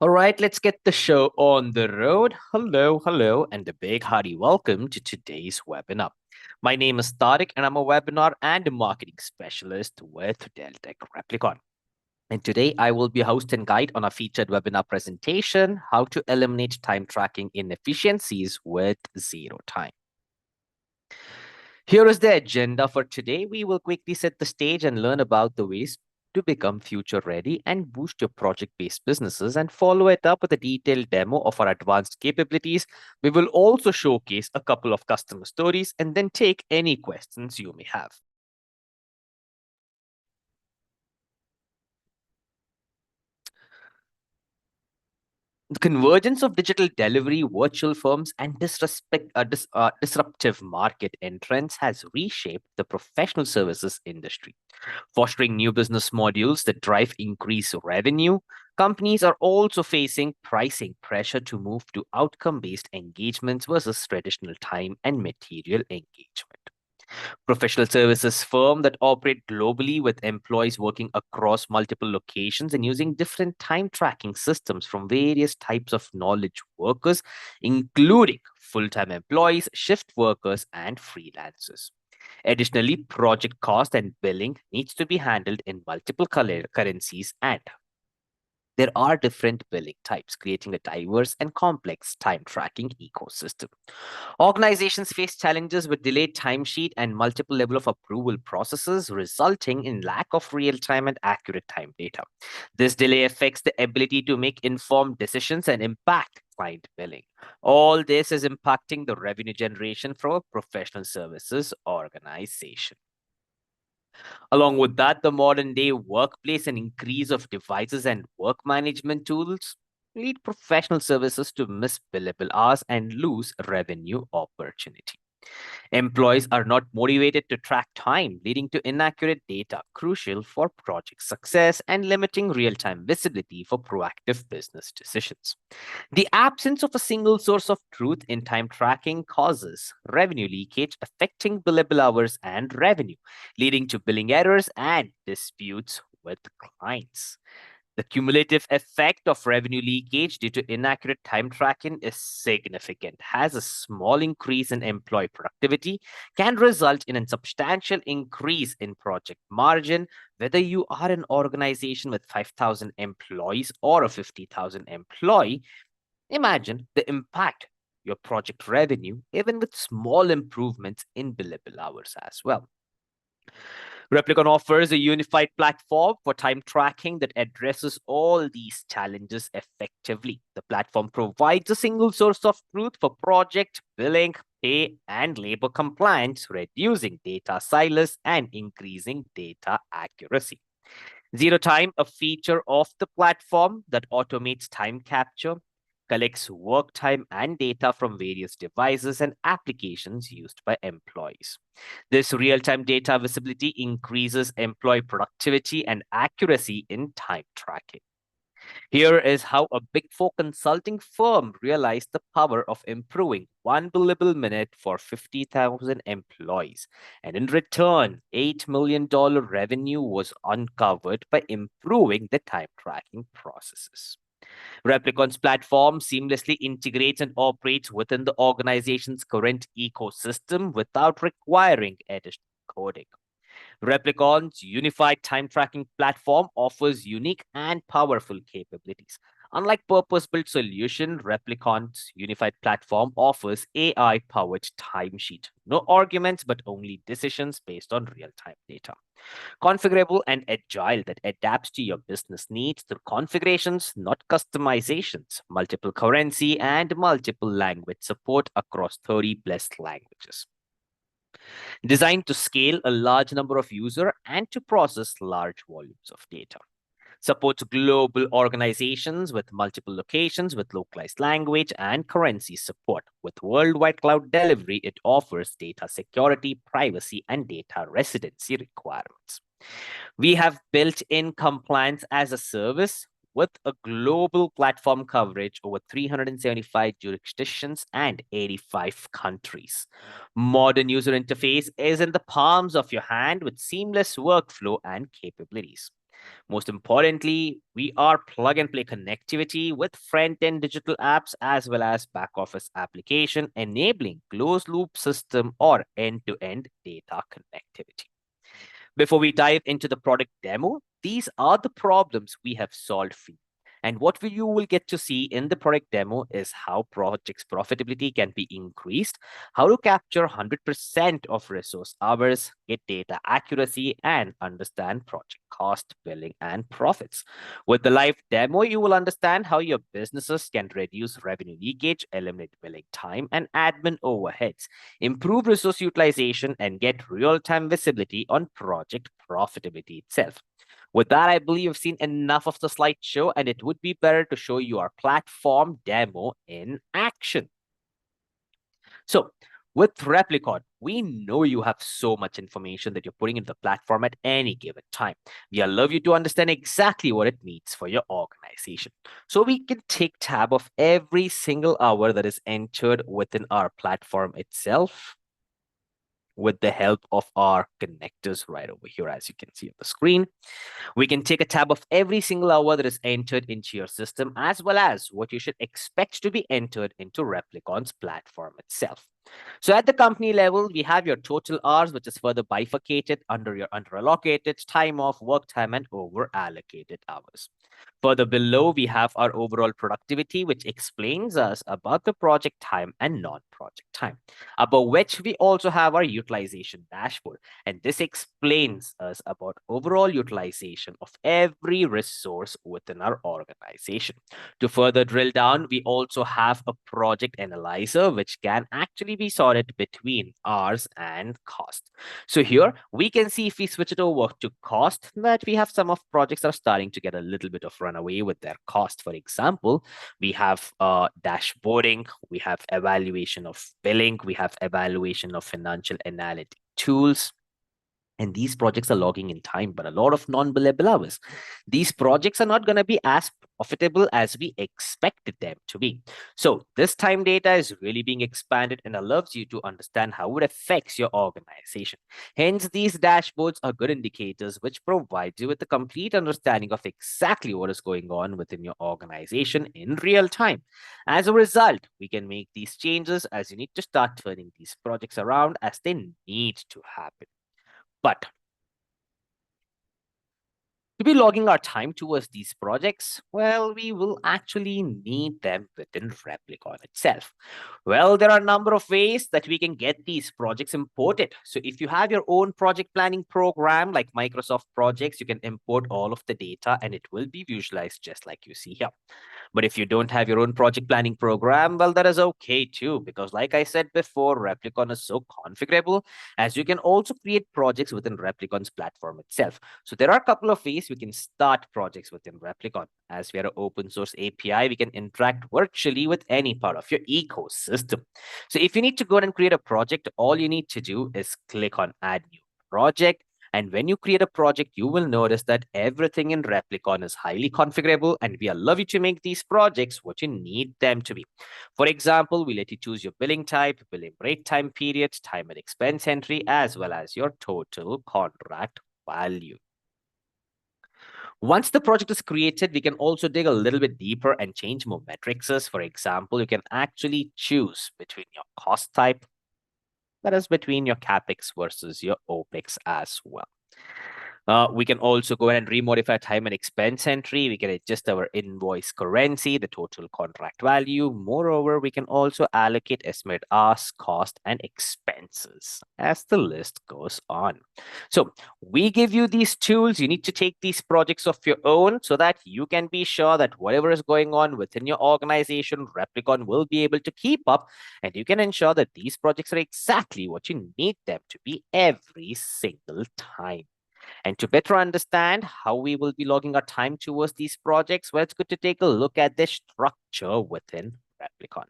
All right, let's get the show on the road. Hello, and a big hearty welcome to today's webinar. My name is Tariq, and I'm a webinar and marketing specialist with Deltek Replicon. And today I will be host and guide on a featured webinar presentation, how to eliminate time tracking inefficiencies with ZeroTime. Here is the agenda for today. We will quickly set the stage and learn about the ways to become future ready and boost your project-based businesses, and follow it up with a detailed demo of our advanced capabilities. We will also showcase a couple of customer stories and then take any questions you may have. The convergence of digital delivery, virtual firms, and disruptive market entrants has reshaped the professional services industry, fostering new business modules that drive increased revenue. Companies are also facing pricing pressure to move to outcome-based engagements versus traditional time and material engagement. Professional services firm that operate globally with employees working across multiple locations and using different time tracking systems from various types of knowledge workers, including full-time employees, shift workers, and freelancers. Additionally, project cost and billing needs to be handled in multiple currencies, and there are different billing types, creating a diverse and complex time tracking ecosystem. Organizations face challenges with delayed timesheet and multiple level of approval processes, resulting in lack of real-time and accurate time data. This delay affects the ability to make informed decisions and impact client billing. All this is impacting the revenue generation from a professional services organization. Along with that, the modern day workplace and increase of devices and work management tools lead professional services to miss billable hours and lose revenue opportunity. Employees are not motivated to track time, leading to inaccurate data, crucial for project success and limiting real-time visibility for proactive business decisions. The absence of a single source of truth in time tracking causes revenue leakage, affecting billable hours and revenue, leading to billing errors and disputes with clients. The cumulative effect of revenue leakage due to inaccurate time tracking is significant, as a small increase in employee productivity can result in a substantial increase in project margin, whether you are an organization with 5,000 employees or a 50,000 employee. Imagine the impact your project revenue, even with small improvements in billable hours as well. Replicon offers a unified platform for time tracking that addresses all these challenges effectively. The platform provides a single source of truth for project, billing, pay, and labor compliance, reducing data silos and increasing data accuracy. ZeroTime, a feature of the platform that automates time capture, collects work time and data from various devices and applications used by employees. This real-time data visibility increases employee productivity and accuracy in time tracking. Here is how a Big Four consulting firm realized the power of improving one billable minute for 50,000 employees. And in return, $8 million revenue was uncovered by improving the time tracking processes. Replicon's platform seamlessly integrates and operates within the organization's current ecosystem without requiring additional coding. Replicon's unified time tracking platform offers unique and powerful capabilities. Unlike purpose-built solution, Replicon's unified platform offers AI-powered timesheet. No arguments, but only decisions based on real-time data. Configurable and agile that adapts to your business needs through configurations, not customizations. Multiple currency and multiple language support across 30 plus languages. Designed to scale a large number of users and to process large volumes of data. Supports global organizations with multiple locations with localized language and currency support. With worldwide cloud delivery, it offers data security, privacy, and data residency requirements. We have built-in compliance as a service with a global platform coverage over 375 jurisdictions and 85 countries. Modern user interface is in the palms of your hand with seamless workflow and capabilities. Most importantly, we are plug and play connectivity with front-end digital apps as well as back office application, enabling closed loop system or end-to-end data connectivity. Before we dive into the product demo, these are the problems we have solved for you. And what you will get to see in the product demo is how projects profitability can be increased, how to capture 100% of resource hours, get data accuracy, and understand project cost, billing, and profits. With the live demo, you will understand how your businesses can reduce revenue leakage, eliminate billing time, and admin overheads, improve resource utilization, and get real-time visibility on project profitability itself. With that, I believe you've seen enough of the slideshow, and it would be better to show you our platform demo in action. So, with Replicon, we know you have so much information that you're putting into the platform at any given time. We allow you to understand exactly what it means for your organization. So we can take tab of every single hour that is entered within our platform itself with the help of our connectors right over here, as you can see on the screen. We can take a tab of every single hour that is entered into your system, as well as what you should expect to be entered into Replicon's platform itself. So at the company level, we have your total hours, which is further bifurcated under your underallocated, time off, work time, and over allocated hours. Further below, we have our overall productivity, which explains us about the project time and non-project time. Above which, we also have our utilization dashboard. And this explains us about overall utilization of every resource within our organization. To further drill down, we also have a project analyzer, which can actually be sorted between hours and cost. So here we can see, if we switch it over to cost, that we have some of projects that are starting to get a little bit of runaway with their cost. For example, we have dashboarding, we have evaluation of billing, we have evaluation of financial analytic tools. And these projects are logging in time, but a lot of non-billable hours. These projects are not going to be as profitable as we expected them to be. So this time data is really being expanded and allows you to understand how it affects your organization. Hence, these dashboards are good indicators which provide you with a complete understanding of exactly what is going on within your organization in real time. As a result, we can make these changes as you need to start turning these projects around as they need to happen. But to be logging our time towards these projects, well, we will actually need them within Replicon itself. Well, there are a number of ways that we can get these projects imported. So if you have your own project planning program like Microsoft Projects, you can import all of the data and it will be visualized just like you see here. But if you don't have your own project planning program, well, that is okay too, because like I said before, Replicon is so configurable as you can also create projects within Replicon's platform itself. So there are a couple of ways we can start projects within Replicon. As we are an open source API, we can interact virtually with any part of your ecosystem. So if you need to go and create a project, all you need to do is click on Add New Project. And when you create a project, you will notice that everything in Replicon is highly configurable, and we allow you to make these projects what you need them to be. For example, we let you choose your billing type, billing rate time period, time and expense entry, as well as your total contract value. Once the project is created, we can also dig a little bit deeper and change more metrics. For example, you can actually choose between your cost type, that is between your CapEx versus your OpEx as well. We can also go ahead and remodify time and expense entry. We can adjust our invoice currency, the total contract value. Moreover, we can also allocate estimate hours, cost, and expenses as the list goes on. So we give you these tools. You need to take these projects of your own so that you can be sure that whatever is going on within your organization, Replicon will be able to keep up, and you can ensure that these projects are exactly what you need them to be every single time. And to better understand how we will be logging our time towards these projects, well, it's good to take a look at the structure within Replicon.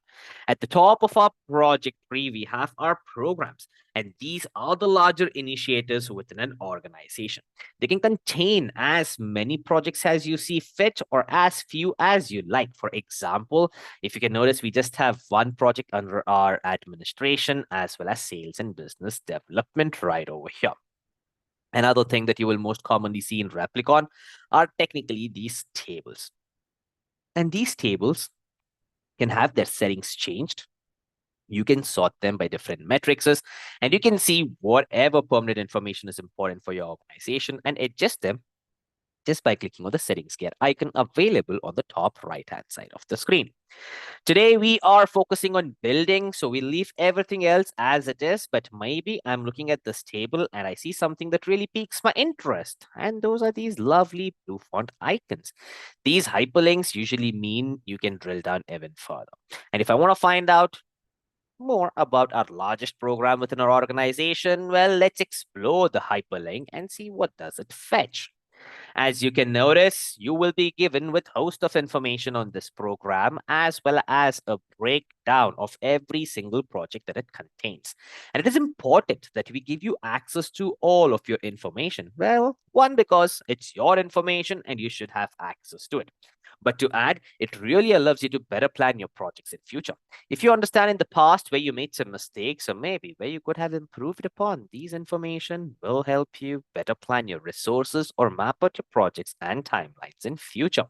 At the top of our project tree, we have our programs, and these are the larger initiators within an organization. They can contain as many projects as you see fit or as few as you like. For example, if you can notice, we just have one project under our administration as well as sales and business development right over here. Another thing that you will most commonly see in Replicon are technically these tables. And these tables can have their settings changed. You can sort them by different metrics, and you can see whatever permanent information is important for your organization and adjust them just by clicking on the settings gear icon available on the top right-hand side of the screen. Today, we are focusing on building, so we'll leave everything else as it is, but maybe I'm looking at this table and I see something that really piques my interest, and those are these lovely blue font icons. These hyperlinks usually mean you can drill down even further. And if I want to find out more about our largest program within our organization, well, let's explore the hyperlink and see what does it fetch. As you can notice, you will be given with host of information on this program, as well as a breakdown of every single project that it contains. And it is important that we give you access to all of your information. Well, one, because it's your information and you should have access to it. But to add, it really allows you to better plan your projects in future. If you understand in the past where you made some mistakes or maybe where you could have improved upon, these information will help you better plan your resources or map out your projects and timelines in future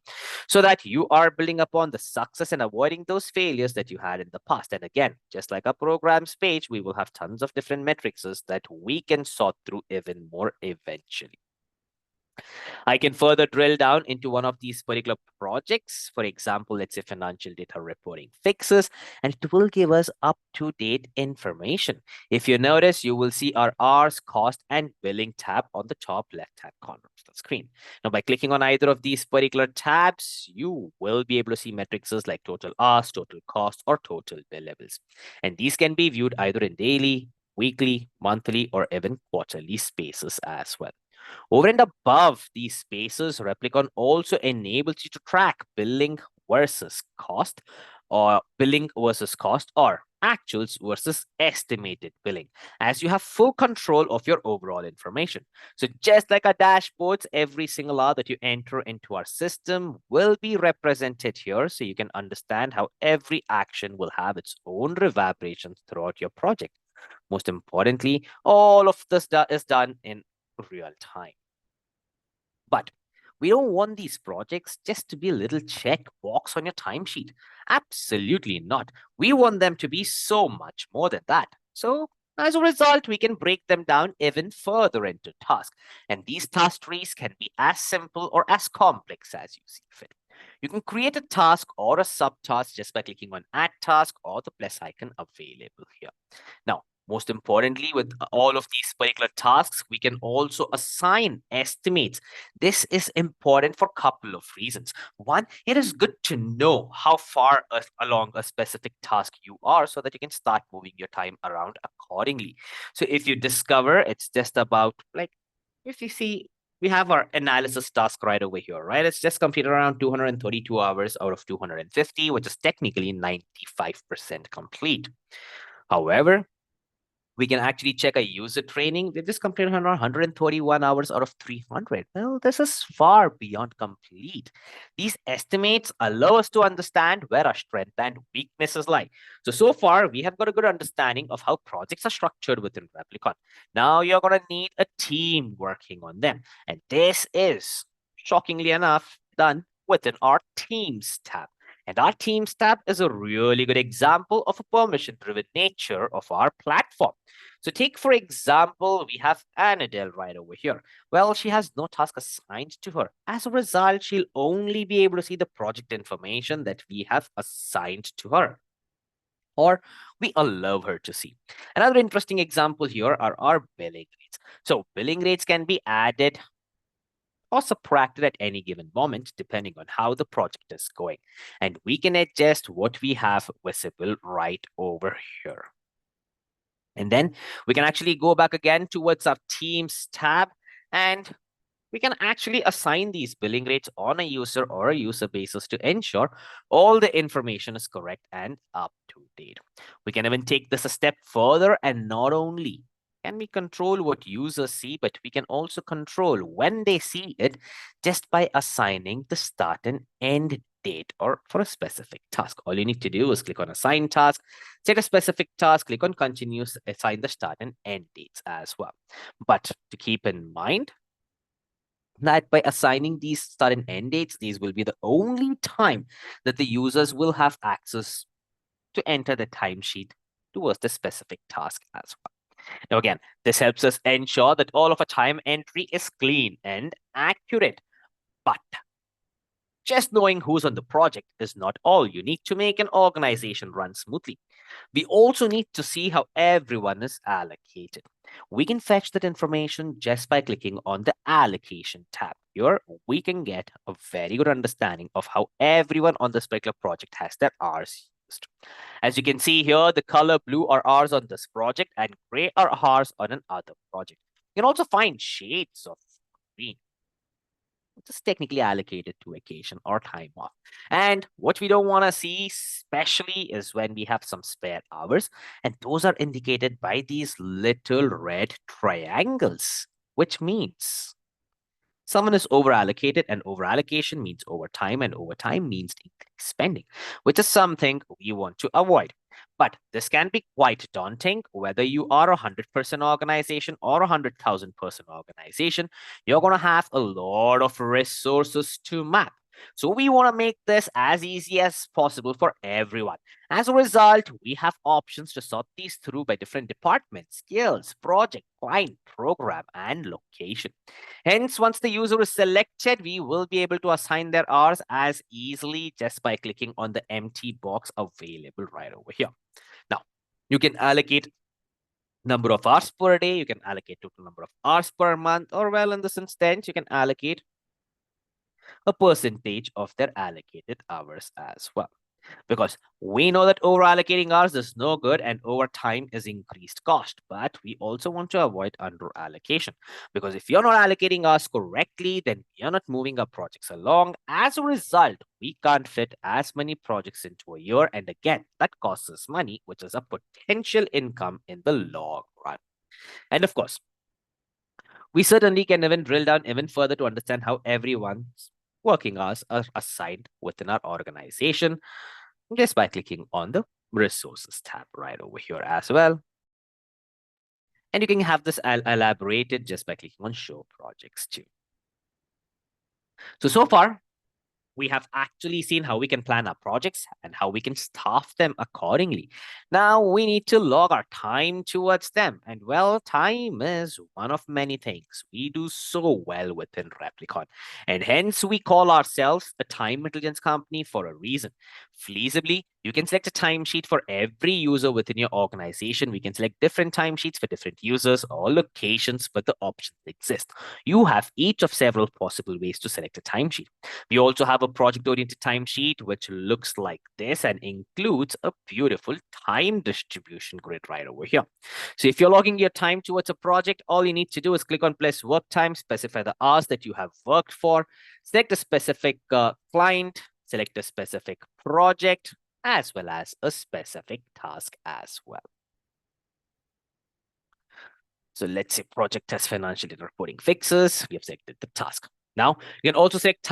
so that you are building upon the success and avoiding those failures that you had in the past. And again, just like our programs page, we will have tons of different metrics that we can sort through even more eventually. I can further drill down into one of these particular projects. For example, let's say financial data reporting fixes, and it will give us up-to-date information. If you notice, you will see our hours, cost, and billing tab on the top left-hand corner of the screen. Now, by clicking on either of these particular tabs, you will be able to see metrics like total hours, total cost, or total bill levels. And these can be viewed either in daily, weekly, monthly, or even quarterly spaces as well. Over and above these spaces, Replicon also enables you to track billing versus cost, or actuals versus estimated billing, as you have full control of your overall information. So just like our dashboards, every single hour that you enter into our system will be represented here, so you can understand how every action will have its own reverberations throughout your project. Most importantly, all of this is done in real time. But we don't want these projects just to be a little check box on your timesheet. Absolutely not. We want them to be so much more than that. So as a result, we can break them down even further into tasks. And these task trees can be as simple or as complex as you see fit. You can create a task or a subtask just by clicking on Add Task or the plus icon available here. Now, most importantly, with all of these particular tasks, we can also assign estimates. This is important for a couple of reasons. One, it is good to know how far along a specific task you are so that you can start moving your time around accordingly. So if you discover it's just about, like, if you see, we have our analysis task right over here, right? It's just completed around 232 hours out of 250, which is technically 95% complete. However, we can actually check a user training. We've just completed around 131 hours out of 300. Well, this is far beyond complete. These estimates allow us to understand where our strength and weaknesses lie. So far, we have got a good understanding of how projects are structured within Replicon. Now you're going to need a team working on them. And this is, shockingly enough, done within our Teams tab. And our Teams tab is a really good example of a permission-driven nature of our platform. So take, for example, we have Annadelle right over here. Well, she has no task assigned to her. As a result, she'll only be able to see the project information that we have assigned to her, or we allow her to see. Another interesting example here are our billing rates. So billing rates can be added or subtracted at any given moment, depending on how the project is going. And we can adjust what we have visible right over here. And then we can actually go back again towards our Teams tab, and we can actually assign these billing rates on a user or a user basis to ensure all the information is correct and up to date. We can even take this a step further, and not only can we control what users see, but we can also control when they see it just by assigning the start and end date or for a specific task. All you need to do is click on assign task, set a specific task, click on continue, assign the start and end dates as well. But to keep in mind that by assigning these start and end dates, these will be the only time that the users will have access to enter the timesheet towards the specific task as well. Now, again, this helps us ensure that all of our time entry is clean and accurate. But just knowing who's on the project is not all you need to make an organization run smoothly. We also need to see how everyone is allocated. We can fetch that information just by clicking on the allocation tab. Here, we can get a very good understanding of how everyone on this particular project has their hours used. As you can see here, the color blue are hours on this project and gray are hours on another project. You can also find shades of green, which is technically allocated to vacation or time off. And what we don't want to see, especially, is when we have some spare hours, and those are indicated by these little red triangles, which means someone is over allocated, and over allocation means overtime, and overtime means increased spending, which is something we want to avoid. But this can be quite daunting, whether you are a 100-person organization or a 100,000-person organization. You're going to have a lot of resources to map. So we want to make this as easy as possible for everyone. As a result, we have options to sort these through by different departments, skills, project, client, program, and location. Hence, once the user is selected, we will be able to assign their hours as easily just by clicking on the empty box available right over here. Now, you can allocate number of hours per day, you can allocate total number of hours per month, or well, in this instance, you can allocate a percentage of their allocated hours as well. Because we know that over allocating hours is no good and overtime is increased cost, but we also want to avoid under allocation, because if you're not allocating hours correctly, then you're not moving our projects along. As a result, we can't fit as many projects into a year, and again, that costs us money, which is a potential income in the long run. And of course, we certainly can even drill down even further to understand how everyone's working hours are assigned within our organization just by clicking on the resources tab right over here as well. And you can have this elaborated just by clicking on show projects too. So far, we have actually seen how we can plan our projects and how we can staff them accordingly. Now we need to log our time towards them. And well, time is one of many things we do so well within Replicon. And hence we call ourselves a time intelligence company for a reason. Feasibly, you can select a timesheet for every user within your organization. We can select different timesheets for different users or locations, but the options exist. You have each of several possible ways to select a timesheet. We also have a project-oriented timesheet, which looks like this and includes a beautiful time distribution grid right over here. So if you're logging your time towards a project, all you need to do is click on place work time, specify the hours that you have worked for, select a specific client, select a specific project, as well as a specific task as well. So let's say project has financial data reporting fixes. We have selected the task. Now you can also select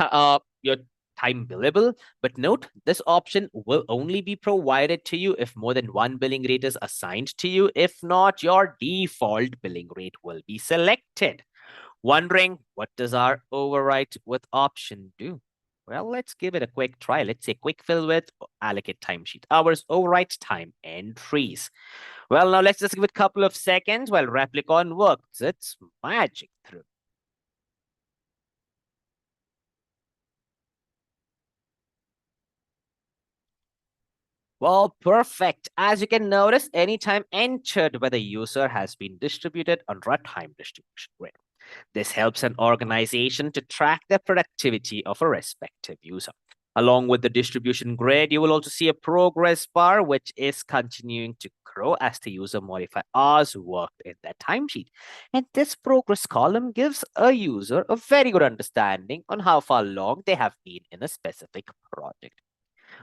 your time billable, but note this option will only be provided to you if more than one billing rate is assigned to you. If not, your default billing rate will be selected. Wondering what does our overwrite with option do? Well, let's give it a quick try. Let's say quick fill with allocate timesheet hours, overwrite time entries. Well, now let's just give it a couple of seconds while Replicon works its magic through. Well, perfect. As you can notice, any time entered by the user has been distributed under a time distribution grid. This helps an organization to track the productivity of a respective user. Along with the distribution grid, you will also see a progress bar, which is continuing to grow as the user modify hours worked in their timesheet. And this progress column gives a user a very good understanding on how far along they have been in a specific project.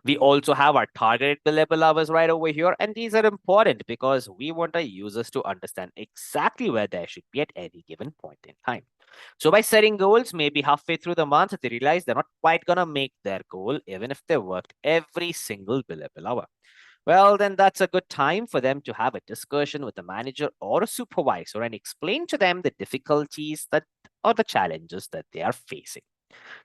We also have our targeted billable hours right over here, and these are important because we want our users to understand exactly where they should be at any given point in time. So by setting goals, maybe halfway through the month, they realize they're not quite going to make their goal, even if they worked every single billable hour. Well, then that's a good time for them to have a discussion with the manager or a supervisor and explain to them the difficulties that or the challenges that they are facing.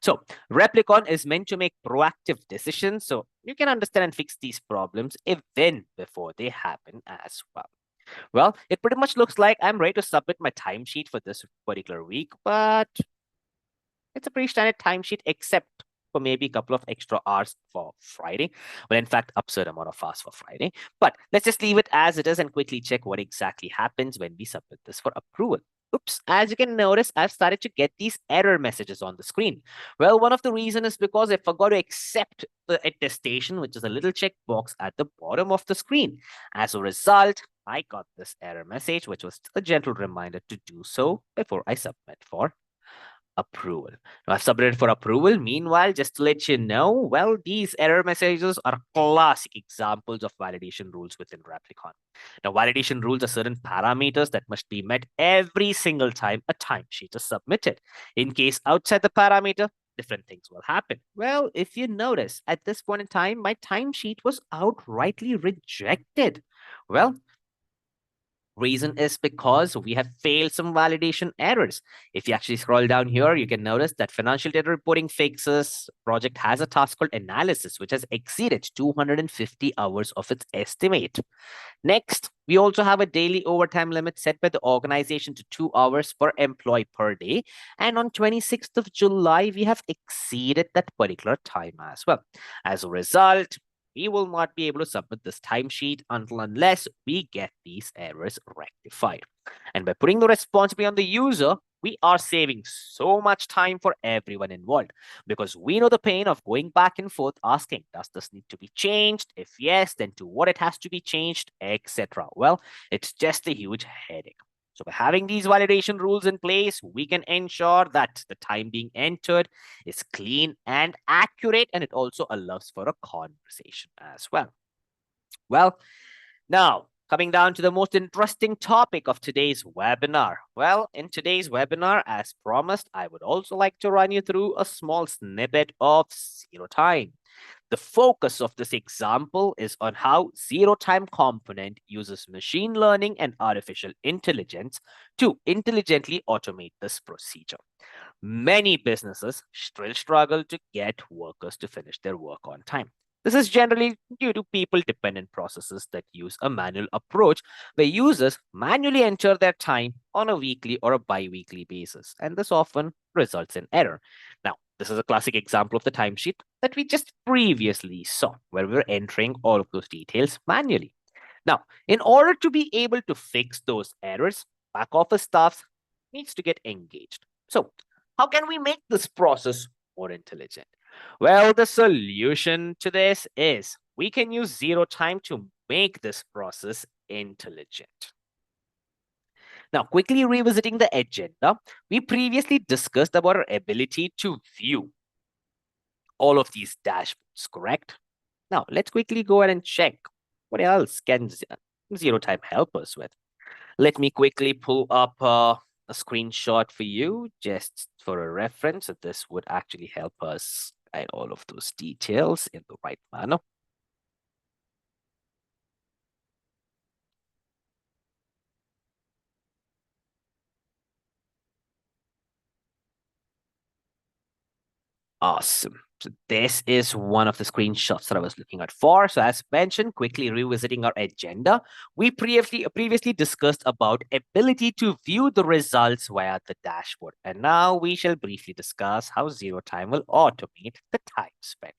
So Replicon is meant to make proactive decisions so you can understand and fix these problems even before they happen as well. Well, it pretty much looks like I'm ready to submit my timesheet for this particular week, but it's a pretty standard timesheet except for maybe a couple of extra hours for Friday. Well, in fact, absurd amount of hours for Friday. But let's just leave it as it is and quickly check what exactly happens when we submit this for approval. Oops, as you can notice, I've started to get these error messages on the screen. Well, one of the reasons is because I forgot to accept the attestation, which is a little checkbox at the bottom of the screen. As a result, I got this error message, which was a gentle reminder to do so before I submit for approval. Now, I've submitted for approval. Meanwhile, just to let you know, well, these error messages are classic examples of validation rules within Replicon. Now, validation rules are certain parameters that must be met every single time a timesheet is submitted. In case outside the parameter, different things will happen. Well, if you notice, at this point in time, my timesheet was outrightly rejected. Well, reason is because we have failed some validation errors. If you actually scroll down here, you can notice that financial data reporting fixes project has a task called analysis, which has exceeded 250 hours of its estimate. Next, we also have a daily overtime limit set by the organization to 2 hours per employee per day. And on 26th of July, we have exceeded that particular time as well. As a result, we will not be able to submit this timesheet unless we get these errors rectified. And by putting the responsibility on the user, we are saving so much time for everyone involved because we know the pain of going back and forth asking, does this need to be changed? If yes, then to what it has to be changed, etc. Well, it's just a huge headache. So by having these validation rules in place, we can ensure that the time being entered is clean and accurate, and it also allows for a conversation as well. Well, now, coming down to the most interesting topic of today's webinar. Well, in today's webinar, as promised, I would also like to run you through a small snippet of ZeroTime. The focus of this example is on how ZeroTime component uses machine learning and artificial intelligence to intelligently automate this procedure. Many businesses still struggle to get workers to finish their work on time. This is generally due to people-dependent processes that use a manual approach where users manually enter their time on a weekly or a bi-weekly basis, and this often results in error. Now, this is a classic example of the timesheet that we just previously saw, where we were entering all of those details manually. Now, in order to be able to fix those errors, back office staff needs to get engaged. So, how can we make this process more intelligent? Well, the solution to this is we can use ZeroTime to make this process intelligent. Now, quickly revisiting the agenda, we previously discussed about our ability to view all of these dashboards, correct? Now, let's quickly go ahead and check what else can ZeroTime help us with. Let me quickly pull up a screenshot for you just for a reference. So this would actually help us guide all of those details in the right manner. Awesome. So this is one of the screenshots that I was looking at for. So as mentioned, quickly revisiting our agenda, we previously discussed about ability to view the results via the dashboard. And now we shall briefly discuss how ZeroTime will automate the time spent.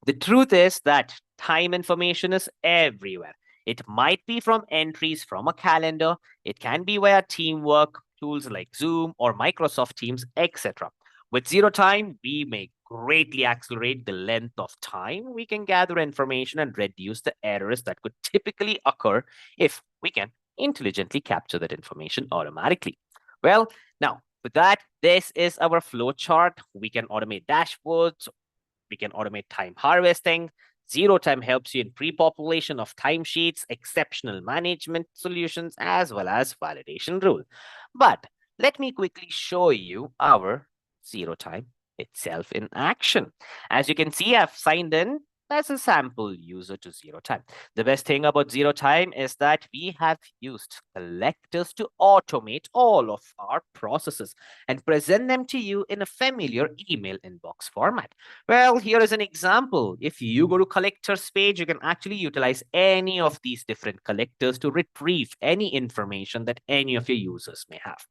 The truth is that time information is everywhere. It might be from entries from a calendar. It can be via teamwork, tools like Zoom or Microsoft Teams, etc. With ZeroTime, we may greatly accelerate the length of time we can gather information and reduce the errors that could typically occur if we can intelligently capture that information automatically. Well, now, with that, this is our flow chart. We can automate dashboards. We can automate time harvesting, ZeroTime helps you in pre-population of timesheets, exceptional management solutions, as well as validation rule. But let me quickly show you our ZeroTime itself in action. As you can see, I've signed in as a sample user to ZeroTime. The best thing about ZeroTime is that we have used collectors to automate all of our processes and present them to you in a familiar email inbox format. Well, here is an example. If you go to collectors page, you can actually utilize any of these different collectors to retrieve any information that any of your users may have.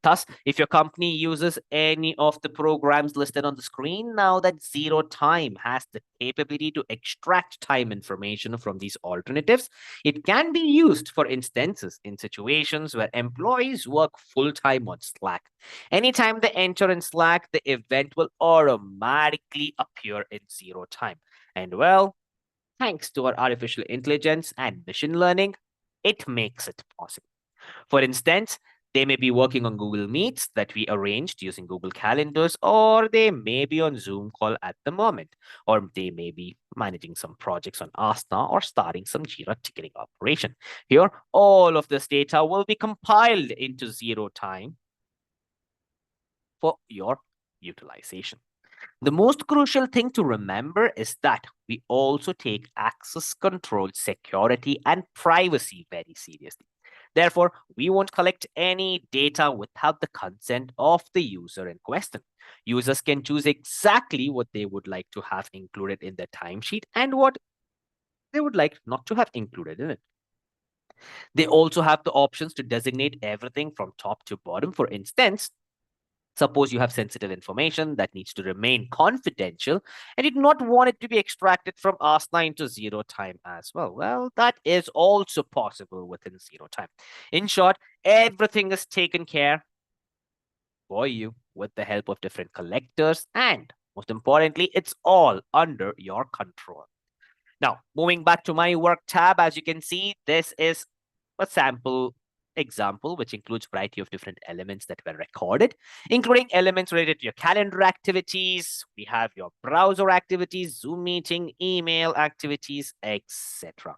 Thus, if your company uses any of the programs listed on the screen, now that ZeroTime has the capability to extract time information from these alternatives, it can be used for instances in situations where employees work full-time on Slack. Anytime they enter in Slack, the event will automatically appear in ZeroTime. And well, thanks to our artificial intelligence and machine learning, it makes it possible. For instance, they may be working on Google Meets that we arranged using Google Calendars, or they may be on Zoom call at the moment, or they may be managing some projects on Asana or starting some Jira ticketing operation. Here, all of this data will be compiled into ZeroTime for your utilization. The most crucial thing to remember is that we also take access control, security, and privacy very seriously. Therefore, we won't collect any data without the consent of the user in question. Users can choose exactly what they would like to have included in their timesheet and what they would like not to have included in it. They also have the options to designate everything from top to bottom. For instance, suppose you have sensitive information that needs to remain confidential and you do not want it to be extracted from Asana into ZeroTime as well. Well, that is also possible within ZeroTime. In short, everything is taken care for you with the help of different collectors, and most importantly, it's all under your control. Now, moving back to my work tab, as you can see, this is a sample example, which includes a variety of different elements that were recorded, including elements related to your calendar activities. We have your browser activities, Zoom meeting, email activities, etc.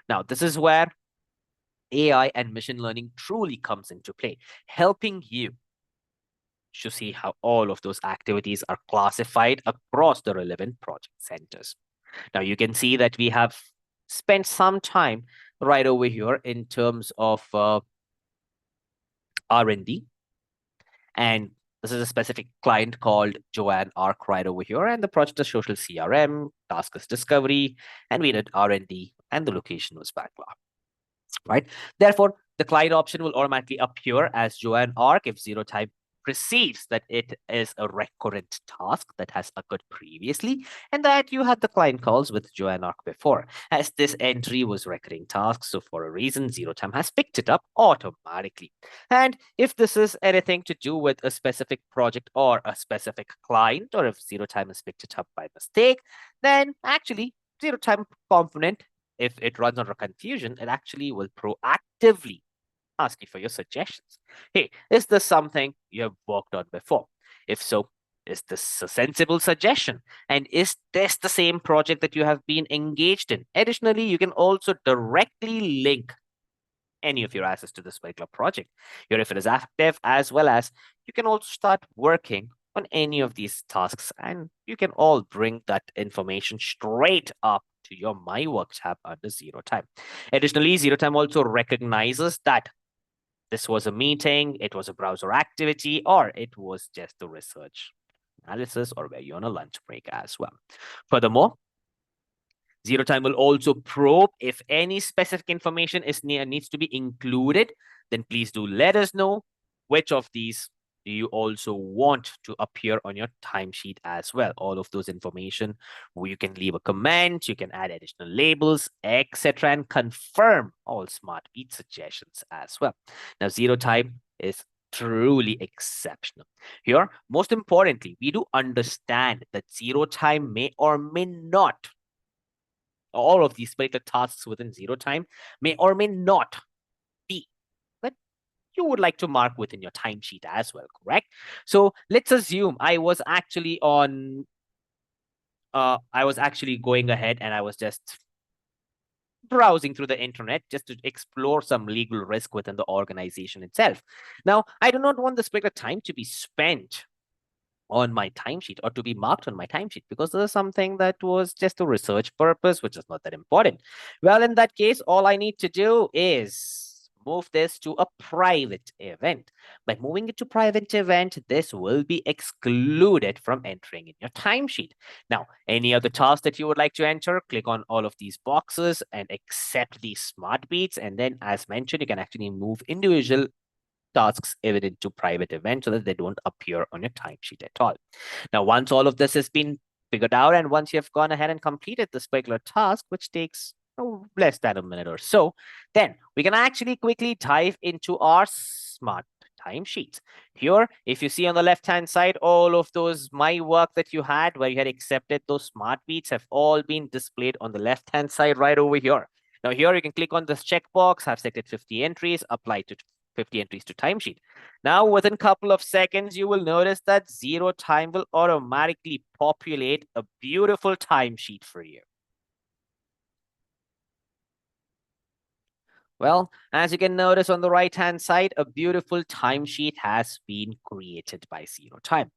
Now, this is where AI and machine learning truly comes into play, helping you to see how all of those activities are classified across the relevant project centers. Now you can see that we have spent some time right over here in terms of R&D. And this is a specific client called Joanne Arc right over here. And the project is social CRM, task is discovery, and we did R&D, and the location was Bangalore, right? Therefore, the client option will automatically appear as Joanne Arc if ZeroTime perceives that it is a recurrent task that has occurred previously and that you had the client calls with Joanne Arc before, as this entry was recurring task. So for a reason, ZeroTime has picked it up automatically. And if this is anything to do with a specific project or a specific client, or if ZeroTime has picked it up by mistake, then actually ZeroTime component, if it runs under confusion, it actually will proactively ask you for your suggestions. Hey, is this something you have worked on before? If so, is this a sensible suggestion? And is this the same project that you have been engaged in? Additionally, you can also directly link any of your assets to this particular project. Here, if it is active, as well as you can also start working on any of these tasks, and you can all bring that information straight up to your My Work tab under ZeroTime. Additionally, ZeroTime also recognizes that this was a meeting, it was a browser activity, or it was just a research analysis, or were you on a lunch break as well. Furthermore, ZeroTime will also probe if any specific information needs to be included. Then please do let us know which of these do you also want to appear on your timesheet as well. All of those information, where you can leave a comment, you can add additional labels, etc., and confirm all smart beat suggestions as well. Now, ZeroTime is truly exceptional. Here, most importantly, we do understand that ZeroTime may or may not, all of these particular tasks within ZeroTime may or may not be that you would like to mark within your timesheet as well, correct? So let's assume I was actually on I was actually going ahead and I was just browsing through the internet just to explore some legal risk within the organization itself. Now, I do not want this particular time to be spent on my timesheet or to be marked on my timesheet because this is something that was just a research purpose, which is not that important. Well, in that case, all I need to do is move this to a private event. By moving it to private event, this will be excluded from entering in your timesheet. Now, any other task that you would like to enter, click on all of these boxes and accept these smart beats. And then, as mentioned, you can actually move individual tasks even into private events so that they don't appear on your timesheet at all. Now, once all of this has been figured out and once you've gone ahead and completed this particular task, which takes less than a minute or so, then we can actually quickly dive into our smart timesheets. Here, if you see on the left-hand side, all of those my work that you had where you had accepted those smart beats have all been displayed on the left-hand side right over here. Now here you can click on this checkbox, have selected 50 entries, apply to 50 entries to timesheet. Now, within a couple of seconds, you will notice that ZeroTime will automatically populate a beautiful timesheet for you. Well, as you can notice on the right-hand side, a beautiful timesheet has been created by ZeroTime.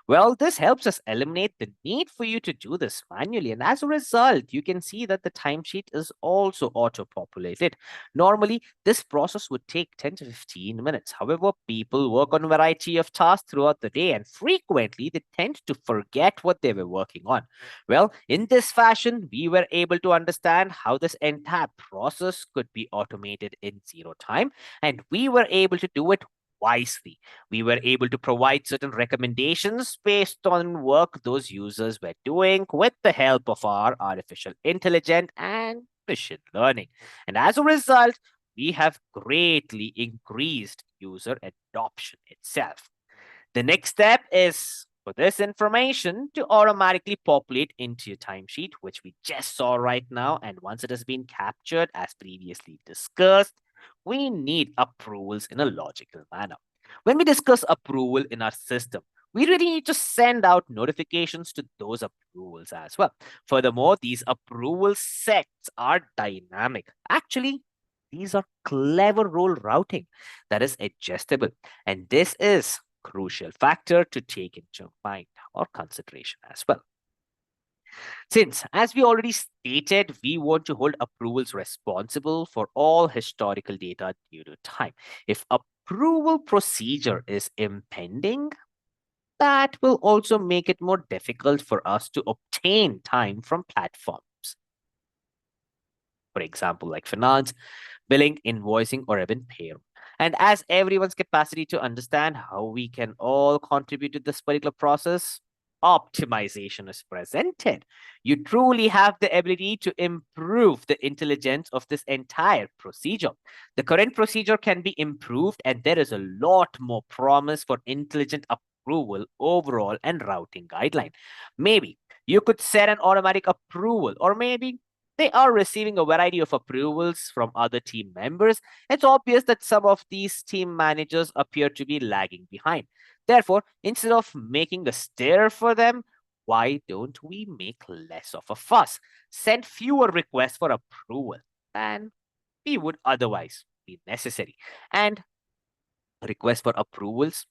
Well, this helps us eliminate the need for you to do this manually. And as a result, you can see that the timesheet is also auto-populated. Normally, this process would take 10 to 15 minutes. However, people work on a variety of tasks throughout the day, and frequently they tend to forget what they were working on. Well, in this fashion, we were able to understand how this entire process could be automated in ZeroTime, and we were able to do it wisely. We were able to provide certain recommendations based on work those users were doing with the help of our artificial intelligence and machine learning. And as a result, we have greatly increased user adoption itself. The next step is for this information to automatically populate into your timesheet, which we just saw right now. And once it has been captured, as previously discussed, we need approvals in a logical manner. When we discuss approval in our system, we really need to send out notifications to those approvals as well. Furthermore, these approval sets are dynamic. Actually, these are clever role routing that is adjustable. And this is crucial factor to take into mind or consideration as well. Since, as we already stated, we want to hold approvals responsible for all historical data due to time. If approval procedure is impending, that will also make it more difficult for us to obtain time from platforms. For example, like finance, billing, invoicing, or even payroll. And as everyone's capacity to understand how we can all contribute to this particular process, optimization is presented. You truly have the ability to improve the intelligence of this entire procedure. The current procedure can be improved, and there is a lot more promise for intelligent approval overall and routing guideline. Maybe you could set an automatic approval, or maybe they are receiving a variety of approvals from other team members. It's obvious that some of these team managers appear to be lagging behind. Therefore, instead of making a stir for them, why don't we make less of a fuss? Send fewer requests for approval than we would otherwise be necessary. And requests for approvals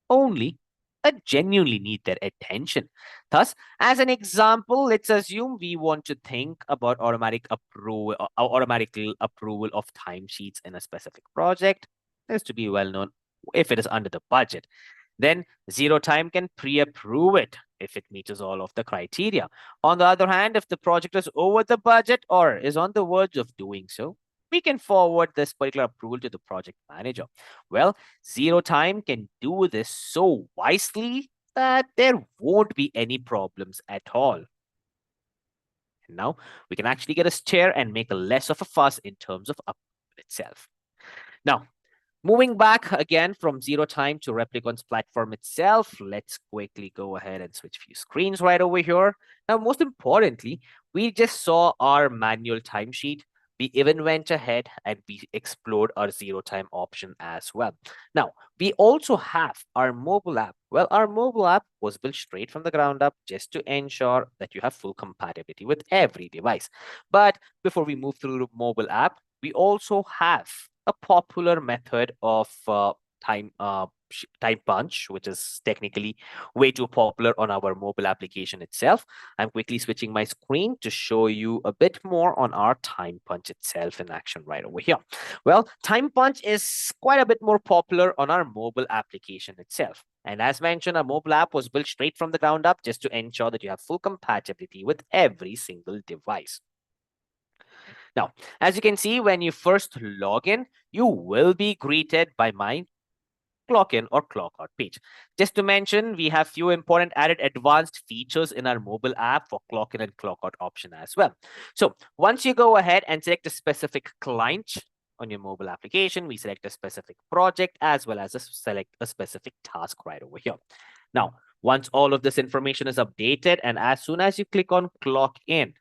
only that genuinely need their attention. Thus, as an example, let's assume we want to think about automatic approval of timesheets in a specific project. Is to be well known if it is under the budget. Then ZeroTime can pre-approve it if it meets all of the criteria. On the other hand, if the project is over the budget or is on the verge of doing so, we can forward this particular approval to the project manager. Well, ZeroTime can do this so wisely that there won't be any problems at all. And now we can actually get a steer and make a less of a fuss in terms of approval itself. Now, moving back again from ZeroTime to Replicon's platform itself, let's quickly go ahead and switch few screens right over here. Now, most importantly, we just saw our manual timesheet. We even went ahead and we explored our zero time option as well. Now, we also have our mobile app. Well, our mobile app was built straight from the ground up just to ensure that you have full compatibility with every device. But before we move through the mobile app, we also have a popular method of time time punch, which is technically way too popular on our mobile application itself. I'm quickly switching my screen to show you a bit more on our time punch itself in action right over here. Well, time punch is quite a bit more popular on our mobile application itself. And as mentioned, our mobile app was built straight from the ground up just to ensure that you have full compatibility with every single device. Now, as you can see, when you first log in, you will be greeted by my clock in or clock out page. Just to mention, we have few important added advanced features in our mobile app for clock in and clock out option as well. So once you go ahead and select a specific client on your mobile application, we select a specific project as well as select a specific task right over here. Now, once all of this information is updated, and as soon as you click on clock in,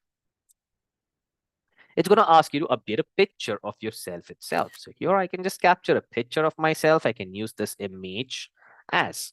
it's going to ask you to update a picture of yourself itself. So here I can just capture a picture of myself. I can use this image as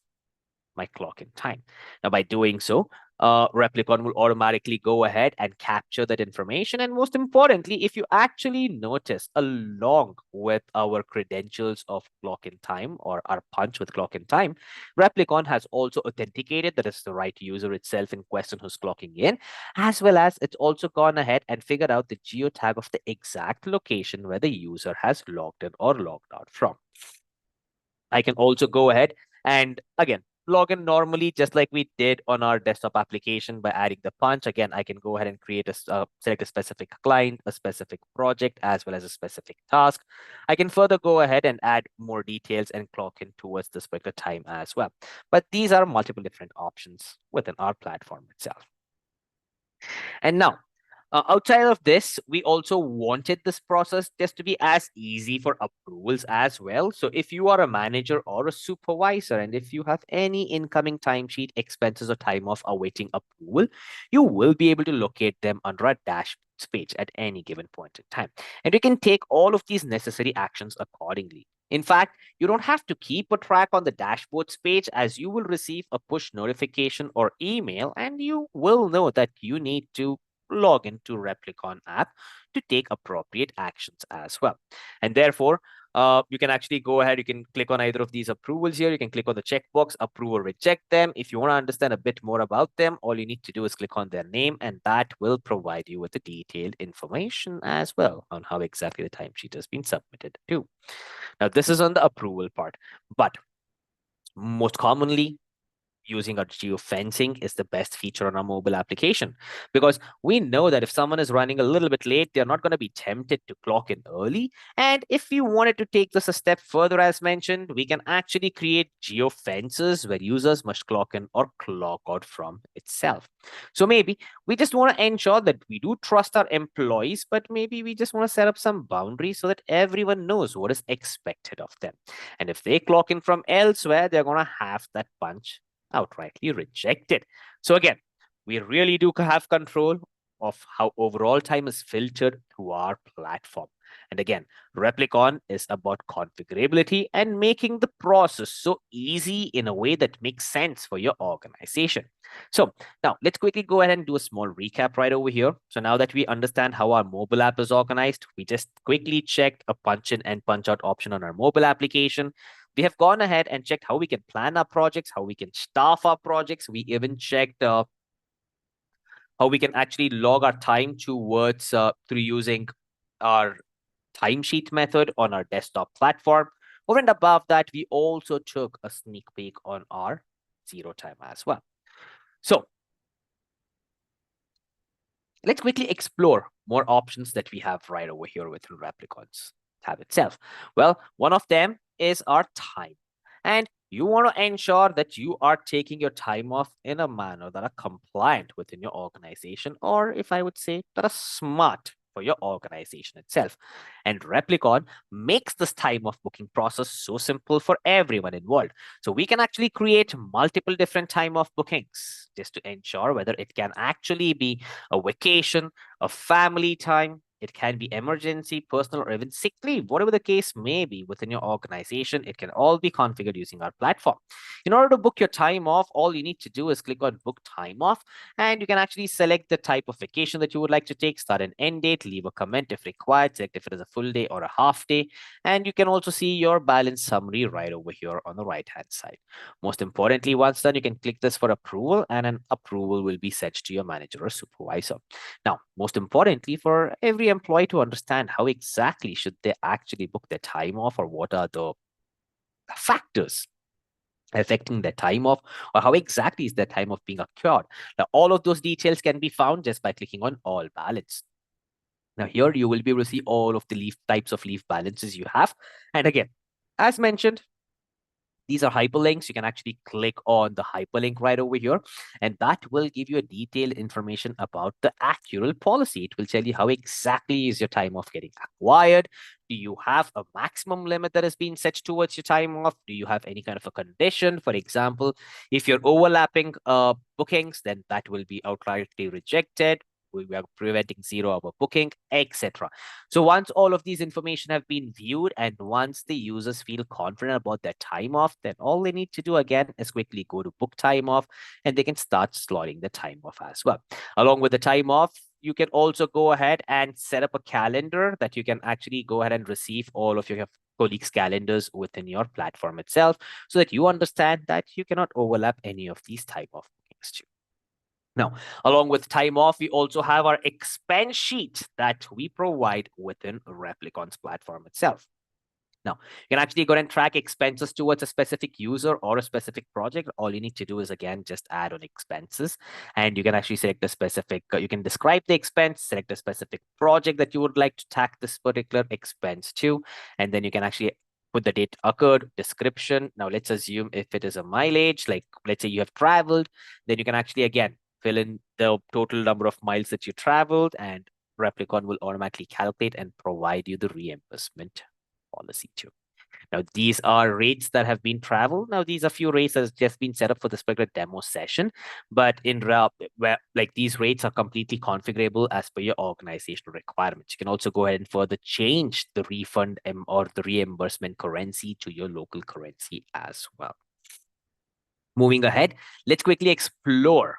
my clock in time. Now, by doing so, Replicon will automatically go ahead and capture that information. And most importantly, if you actually notice, along with our credentials of clock in time or our punch with clock in time, Replicon has also authenticated that it's the right user itself in question who's clocking in, as well as it's also gone ahead and figured out the geotag of the exact location where the user has logged in or logged out from. I can also go ahead and again log in normally just like we did on our desktop application by adding the punch. Again, I can go ahead and create a select a specific client, a specific project, as well as a specific task. I can further go ahead and add more details and clock in towards this particular time as well. But these are multiple different options within our platform itself. And now, outside of this, we also wanted this process just to be as easy for approvals as well. So if you are a manager or a supervisor, and if you have any incoming timesheet expenses or time off awaiting approval, you will be able to locate them under a dashboard page at any given point in time. And you can take all of these necessary actions accordingly. In fact, you don't have to keep a track on the dashboards page, as you will receive a push notification or email, and you will know that you need to log into Replicon app to take appropriate actions as well. And therefore, you can actually go ahead, you can click on either of these approvals here. You can click on the checkbox, approve or reject them. If you want to understand a bit more about them, all you need to do is click on their name, and that will provide you with the detailed information as well on how exactly the timesheet has been submitted to. Now, this is on the approval part, but most commonly, using our geofencing is the best feature on our mobile application, because we know that if someone is running a little bit late, they're not going to be tempted to clock in early. And if you wanted to take this a step further, as mentioned, we can actually create geofences where users must clock in or clock out from itself. So maybe we just want to ensure that we do trust our employees, but maybe we just want to set up some boundaries so that everyone knows what is expected of them. And if they clock in from elsewhere, they're going to have that punch outrightly rejected. So again, we really do have control of how overall time is filtered through our platform. And again, Replicon is about configurability and making the process so easy in a way that makes sense for your organization. So now let's quickly go ahead and do a small recap right over here. So now that we understand how our mobile app is organized, we just quickly checked a punch in and punch out option on our mobile application. We have gone ahead and checked how we can plan our projects, how we can staff our projects. We even checked how we can actually log our time towards through using our timesheet method on our desktop platform. Over and above that, we also took a sneak peek on our ZeroTime as well. So let's quickly explore more options that we have right over here within Replicon's tab itself. Well, one of them is our time. And you want to ensure that you are taking your time off in a manner that are compliant within your organization, or if I would say that are smart for your organization itself. And Replicon makes this time off booking process so simple for everyone involved. So we can actually create multiple different time off bookings just to ensure whether it can actually be a vacation, a family time, It can be emergency, personal, or even sick leave, whatever the case may be within your organization. It can all be configured using our platform. In order to book your time off, all you need to do is click on book time off, and you can actually select the type of vacation that you would like to take, start and end date, leave a comment if required, select if it is a full day or a half day, and you can also see your balance summary right over here on the right hand side. Most importantly, once done, you can click this for approval, and an approval will be sent to your manager or supervisor. Now, most importantly, for every employee to understand how exactly should they actually book their time off, or what are the factors affecting their time off, or how exactly is their time off being occurred. Now, all of those details can be found just by clicking on all balance. Now, here you will be able to see all of the leave types of leave balances you have. And again, as mentioned, these are hyperlinks. You can actually click on the hyperlink right over here, and that will give you a detailed information about the actual policy. It will tell you how exactly is your time off getting acquired. Do you have a maximum limit that has been set towards your time off? Do you have any kind of a condition? For example, if you're overlapping bookings, then that will be outrightly rejected. We are preventing 0-hour booking, etc. So once all of these information have been viewed, and once the users feel confident about their time off, then all they need to do again is quickly go to book time off, and they can start slotting the time off as well. Along with the time off, you can also go ahead and set up a calendar that you can actually go ahead and receive all of your colleagues' calendars within your platform itself, so that you understand that you cannot overlap any of these type of bookings too. Now, along with time off, we also have our expense sheet that we provide within Replicon's platform itself. Now, you can actually go and track expenses towards a specific user or a specific project. All you need to do is, again, just add on expenses, and you can actually select a specific, you can describe the expense, select a specific project that you would like to tack this particular expense to, and then you can actually put the date occurred, description. Now, let's assume if it is a mileage, like let's say you have traveled, then you can actually, again, fill in the total number of miles that you traveled, and Replicon will automatically calculate and provide you the reimbursement policy too. Now, these are rates that have been traveled. Now, these are few rates that have just been set up for this particular demo session, but in where like these rates are completely configurable as per your organizational requirements. You can also go ahead and further change the refund or the reimbursement currency to your local currency as well. Moving ahead, let's quickly explore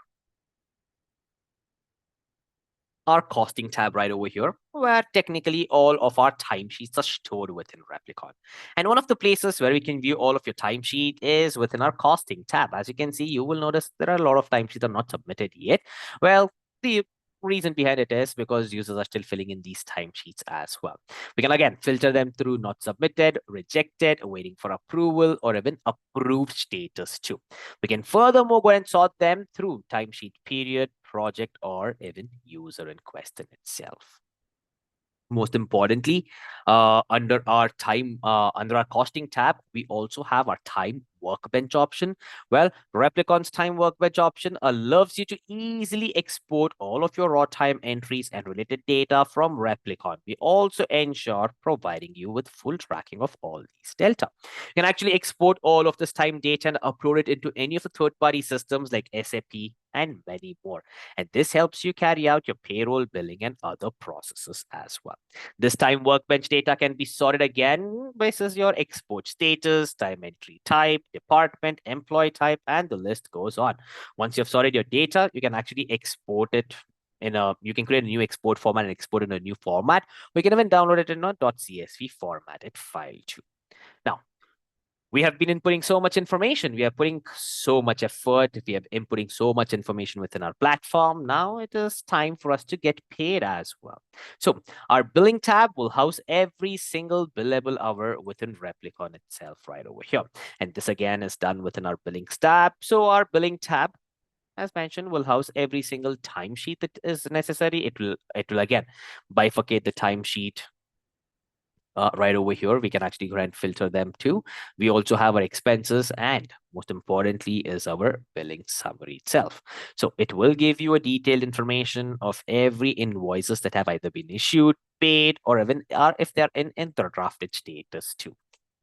our costing tab right over here, where technically all of our timesheets are stored within Replicon. And one of the places where we can view all of your timesheet is within our costing tab. As you can see, you will notice there are a lot of timesheets that are not submitted yet. Well, the reason behind it is because users are still filling in these timesheets as well. We can again filter them through not submitted, rejected, waiting for approval, or even approved status too. We can furthermore go and sort them through timesheet period, project, or even user in question itself. Most importantly, under our costing tab, we also have our time workbench option. Well, Replicon's time workbench option allows you to easily export all of your raw time entries and related data from Replicon. We also ensure providing you with full tracking of all these delta. You can actually export all of this time data and upload it into any of the third-party systems like SAP and many more. And this helps you carry out your payroll, billing, and other processes as well. This time workbench data can be sorted again basis your export status, time entry type, department, employee type, and the list goes on. Once you've sorted your data, you can actually export it you can create a new export format and export in a new format. We can even download it in a .csv formatted file too. Now, we have been inputting so much information. We are putting so much effort. We are inputting so much information within our platform. Now it is time for us to get paid as well. So our billing tab will house every single billable hour within Replicon itself right over here. And this again is done within our billings tab. So our billing tab, as mentioned, will house every single timesheet that is necessary. It will again bifurcate the timesheet right over here. We can actually go ahead and filter them too. We also have our expenses, and most importantly is our billing summary itself. So it will give you a detailed information of every invoices that have either been issued, paid, or even if they're in the drafted status too.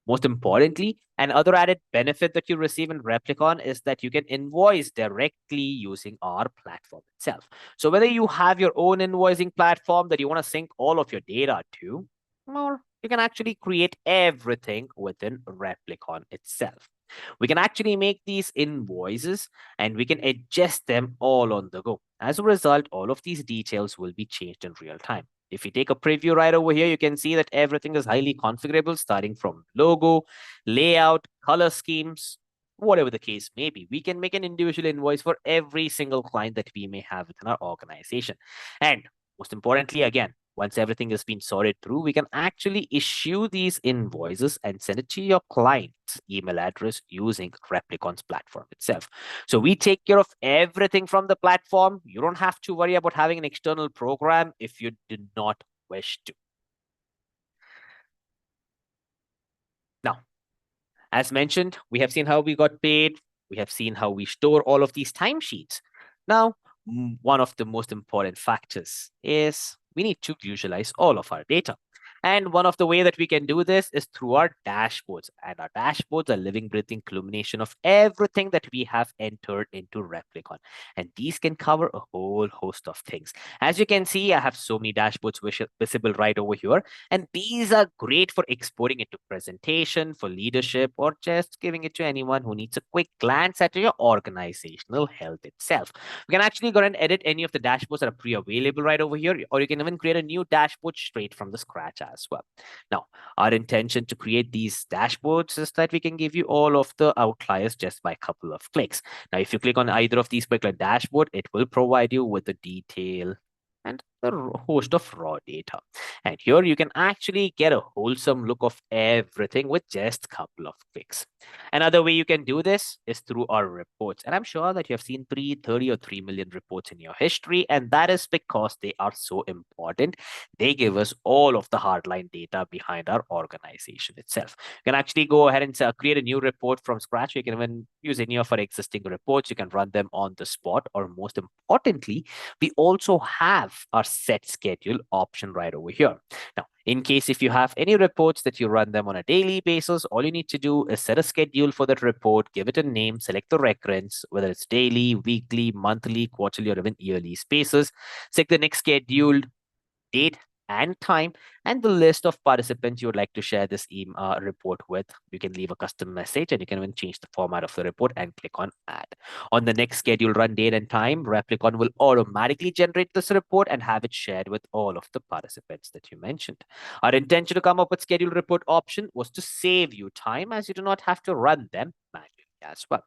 Most importantly, another added benefit that you receive in Replicon is that you can invoice directly using our platform itself. So whether you have your own invoicing platform that you want to sync all of your data to, or you can actually create everything within Replicon itself. We can actually make these invoices and we can adjust them all on the go. As a result, all of these details will be changed in real time. If you take a preview right over here, you can see that everything is highly configurable, starting from logo, layout, color schemes, whatever the case may be. We can make an individual invoice for every single client that we may have within our organization. And most importantly, again, once everything has been sorted through, we can actually issue these invoices and send it to your client's email address using Replicon's platform itself. So we take care of everything from the platform. You don't have to worry about having an external program if you do not wish to. Now, as mentioned, we have seen how we got paid. We have seen how we store all of these timesheets. Now, one of the most important factors is we need to visualize all of our data. And one of the way that we can do this is through our dashboards. And our dashboards are living, breathing culmination of everything that we have entered into Replicon. And these can cover a whole host of things. As you can see, I have so many dashboards visible right over here. And these are great for exporting into presentation, for leadership, or just giving it to anyone who needs a quick glance at your organizational health itself. You can actually go and edit any of the dashboards that are pre-available right over here, or you can even create a new dashboard straight from the scratch as well. Now, our intention to create these dashboards is that we can give you all of the outliers just by a couple of clicks. Now, if you click on either of these particular dashboard, it will provide you with the detail and a host of raw data. And here you can actually get a wholesome look of everything with just a couple of clicks. Another way you can do this is through our reports. And I'm sure that you have seen 330 or 3 million reports in your history. And that is because they are so important. They give us all of the hardline data behind our organization itself. You can actually go ahead and create a new report from scratch. You can even use any of our existing reports. You can run them on the spot, or most importantly, we also have our set schedule option right over here. Now, in case if you have any reports that you run them on a daily basis, all you need to do is set a schedule for that report, give it a name, select the recurrence, whether it's daily, weekly, monthly, quarterly, or even yearly spaces. Select the next scheduled date and time, and the list of participants you would like to share this report with. You can leave a custom message, and you can even change the format of the report and click on add. On the next scheduled run date and time, Replicon will automatically generate this report and have it shared with all of the participants that you mentioned. Our intention to come up with scheduled report option was to save you time, as you do not have to run them manually as well.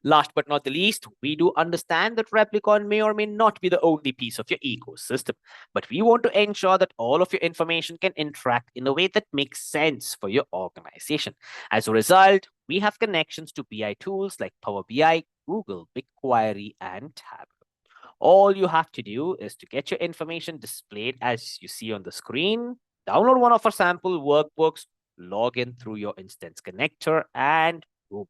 Last but not the least, we do understand that Replicon may or may not be the only piece of your ecosystem, but we want to ensure that all of your information can interact in a way that makes sense for your organization. As a result, we have connections to BI tools like Power BI, Google, BigQuery, and Tableau. All you have to do is to get your information displayed as you see on the screen, download one of our sample workbooks, log in through your instance connector, and boom,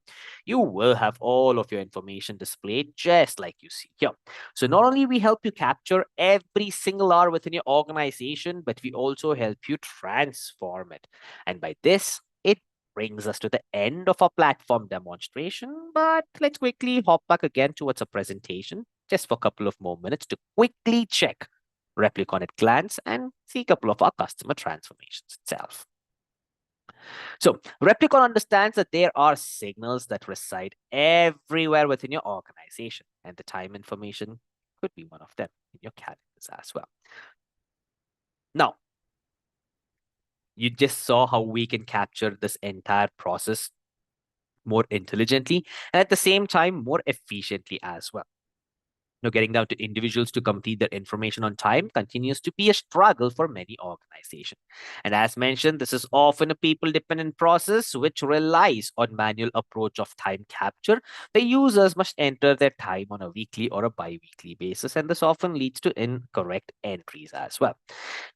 you will have all of your information displayed just like you see here. So not only we help you capture every single hour within your organization, but we also help you transform it. And by this, it brings us to the end of our platform demonstration, but let's quickly hop back again towards a presentation just for a couple of more minutes to quickly check Replicon at glance and see a couple of our customer transformations itself. So Replicon understands that there are signals that reside everywhere within your organization, and the time information could be one of them in your calendars as well. Now, you just saw how we can capture this entire process more intelligently and at the same time more efficiently as well. Getting down to individuals to complete their information on time continues to be a struggle for many organizations. And as mentioned, this is often a people-dependent process which relies on manual approach of time capture. The users must enter their time on a weekly or a bi-weekly basis, and this often leads to incorrect entries as well.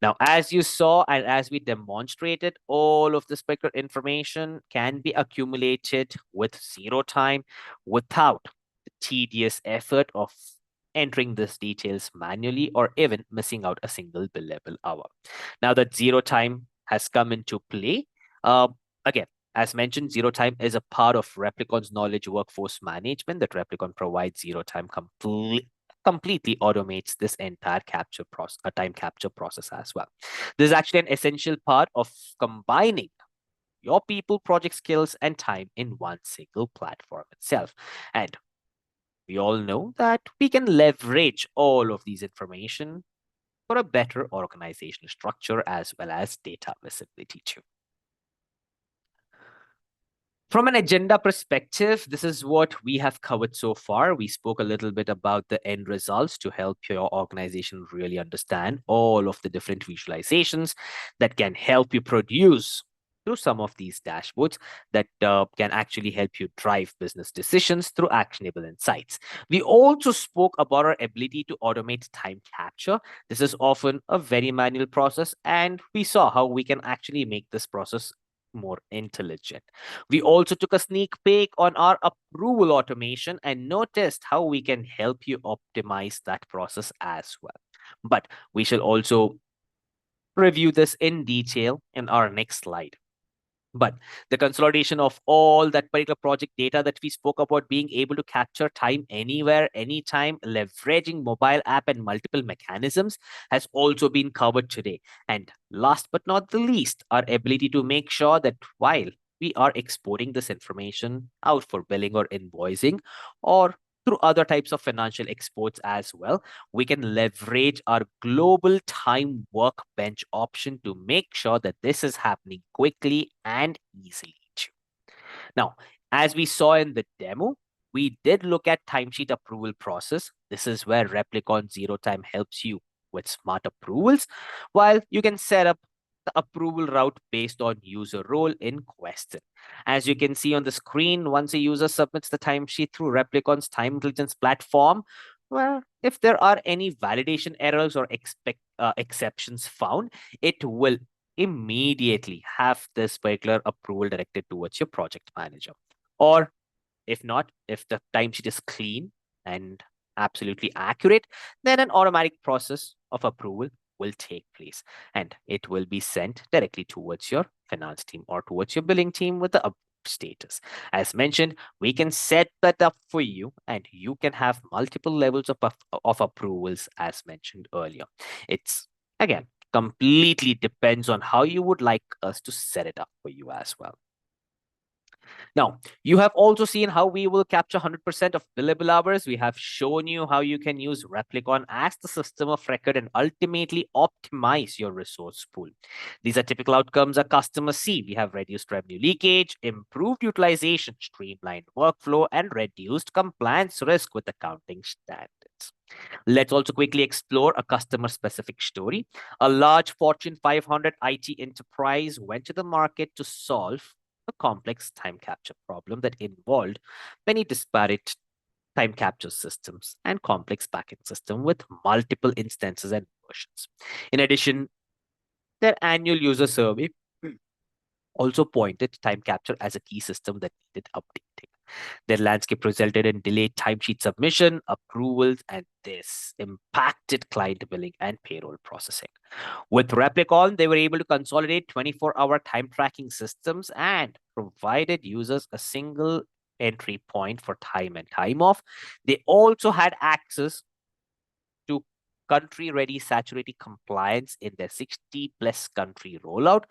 Now, as you saw and as we demonstrated, all of this particular information can be accumulated with ZeroTime without the tedious effort of entering these details manually or even missing out a single billable hour. Now that ZeroTime has come into play, Again, as mentioned, ZeroTime is a part of Replicon's knowledge workforce management that Replicon provides. ZeroTime completely automates this entire time capture process as well. This is actually an essential part of combining your people, project skills, and time in one single platform itself. And we all know that we can leverage all of these information for a better organizational structure as well as data visibility too. From an agenda perspective, this is what we have covered so far. We spoke a little bit about the end results to help your organization really understand all of the different visualizations that can help you produce through some of these dashboards that can actually help you drive business decisions through actionable insights. We also spoke about our ability to automate time capture. This is often a very manual process, and we saw how we can actually make this process more intelligent. We also took a sneak peek on our approval automation and noticed how we can help you optimize that process as well. But we shall also review this in detail in our next slide. But the consolidation of all that particular project data that we spoke about, being able to capture time anywhere, anytime, leveraging mobile app and multiple mechanisms, has also been covered today. And last but not the least, our ability to make sure that while we are exporting this information out for billing or invoicing, or through other types of financial exports as well, we can leverage our global time workbench option to make sure that this is happening quickly and easily too. Now, as we saw in the demo, we did look at timesheet approval process. This is where Replicon ZeroTime helps you with smart approvals, while you can set up the approval route based on user role in question. As you can see on the screen, once a user submits the timesheet through Replicon's time intelligence platform, well, if there are any validation errors or exceptions found, it will immediately have this particular approval directed towards your project manager. Or if not, if the timesheet is clean and absolutely accurate, then an automatic process of approval will take place and it will be sent directly towards your finance team or towards your billing team with the status. As mentioned, we can set that up for you and you can have multiple levels of approvals as mentioned earlier. It's, again, completely depends on how you would like us to set it up for you as well. Now, you have also seen how we will capture 100% of billable hours. We have shown you how you can use Replicon as the system of record and ultimately optimize your resource pool. These are typical outcomes our customers see. We have reduced revenue leakage, improved utilization, streamlined workflow, and reduced compliance risk with accounting standards. Let's also quickly explore a customer-specific story. A large Fortune 500 IT enterprise went to the market to solve a complex time capture problem that involved many disparate time capture systems and complex backend system with multiple instances and versions. In addition, their annual user survey also pointed to time capture as a key system that needed updating. Their landscape resulted in delayed timesheet submission, approvals, and this impacted client billing and payroll processing. With Replicon, they were able to consolidate 24-hour time tracking systems and provided users a single entry point for time and time off. They also had access to country-ready saturated compliance in their 60-plus country rollout,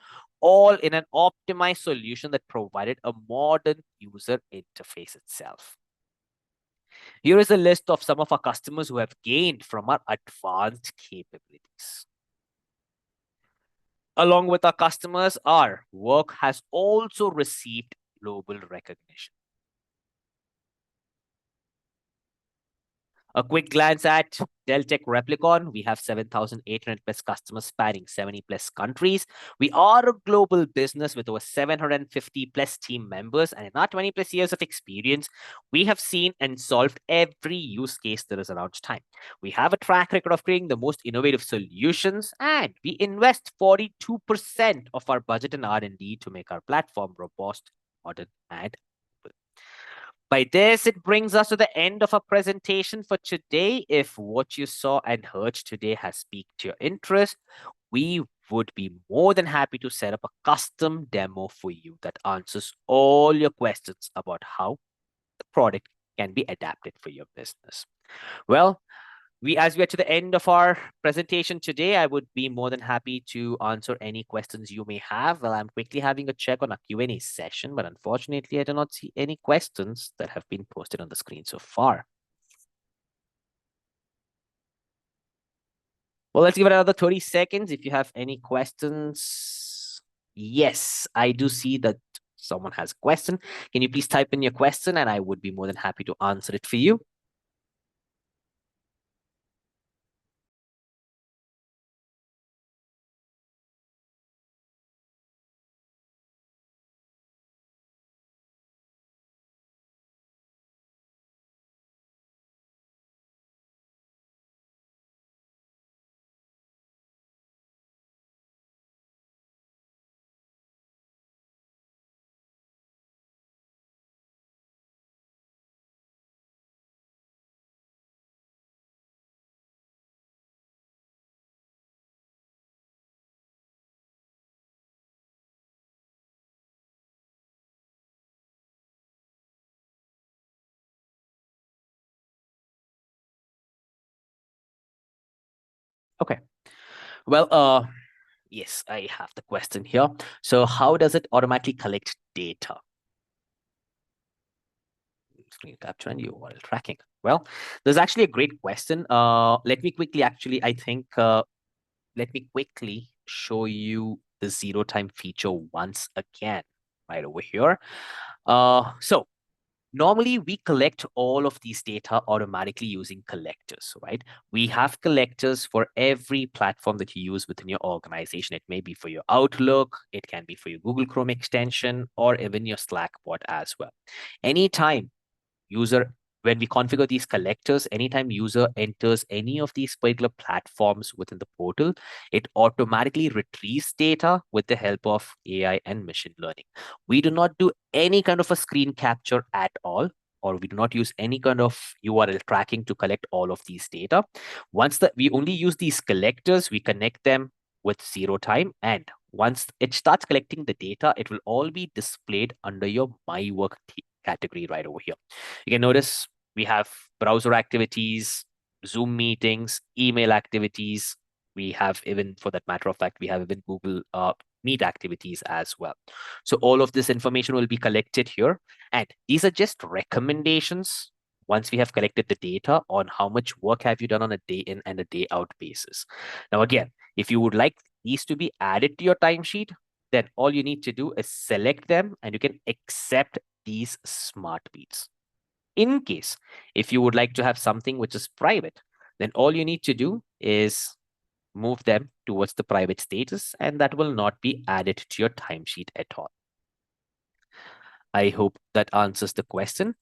all in an optimized solution that provided a modern user interface itself. Here is a list of some of our customers who have gained from our advanced capabilities. Along with our customers, our work has also received global recognition. A quick glance at Deltek Replicon. We have 7,800 plus customers spanning 70 plus countries. We are a global business with over 750 plus team members, and in our 20 plus years of experience, we have seen and solved every use case there is around time. We have a track record of creating the most innovative solutions, and we invest 42% of our budget in R&D to make our platform robust, modern, and by this, it brings us to the end of our presentation for today. If what you saw and heard today has piqued your interest, we would be more than happy to set up a custom demo for you that answers all your questions about how the product can be adapted for your business. Well, as we are to the end of our presentation today, I would be more than happy to answer any questions you may have. Well, I'm quickly having a check on our Q&A session, but unfortunately, I do not see any questions that have been posted on the screen so far. Well, let's give it another 30 seconds. If you have any questions. Yes, I do see that someone has a question. Can you please type in your question and I would be more than happy to answer it for you. Okay. Well, yes, I have the question here. So how does it automatically collect data? Screen capture and URL tracking. Well, there's actually a great question. Let me quickly let me quickly show you the ZeroTime feature once again, right over here. So normally we collect all of these data automatically using collectors, right? We have collectors for every platform that you use within your organization. It may be for your Outlook, it can be for your Google Chrome extension, or even your Slack bot as well. Anytime when we configure these collectors, anytime user enters any of these particular platforms within the portal, it automatically retrieves data with the help of AI and machine learning. We do not do any kind of a screen capture at all, or we do not use any kind of URL tracking to collect all of these data. We only use these collectors, we connect them with ZeroTime, and once it starts collecting the data, it will all be displayed under your My Work category right over here. You can notice we have browser activities, Zoom meetings, email activities. We have even, for that matter of fact, we have even Google Meet activities as well. So all of this information will be collected here. And these are just recommendations once we have collected the data on how much work have you done on a day in and a day out basis. Now, again, if you would like these to be added to your timesheet, then all you need to do is select them and you can accept these smart beats. In case, if you would like to have something which is private, then all you need to do is move them towards the private status, and that will not be added to your timesheet at all. I hope that answers the question.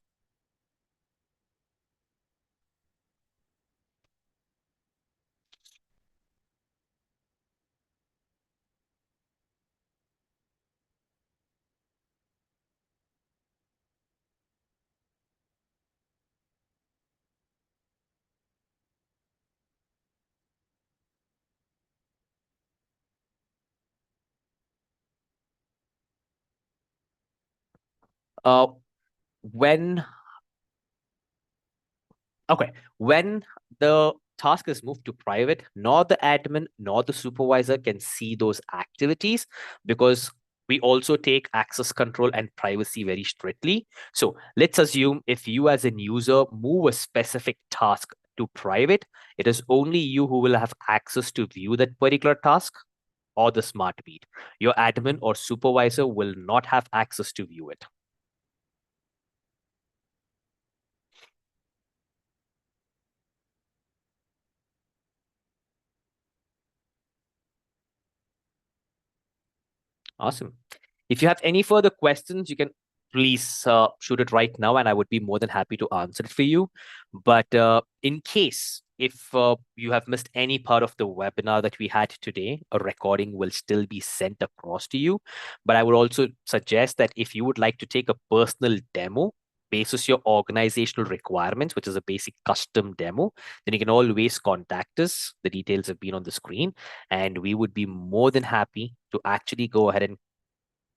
Uh, when Okay, when the task is moved to private, nor the admin nor the supervisor can see those activities because we also take access control and privacy very strictly. So let's assume if you as a user move a specific task to private, it is only you who will have access to view that particular task or the smart beat. Your admin or supervisor will not have access to view it. Awesome. If you have any further questions, you can please shoot it right now, and I would be more than happy to answer it for you. But in case if you have missed any part of the webinar that we had today, a recording will still be sent across to you. But I would also suggest that if you would like to take a personal demo basis your organizational requirements, which is a basic custom demo, then you can always contact us. The details have been on the screen, and we would be more than happy to actually go ahead and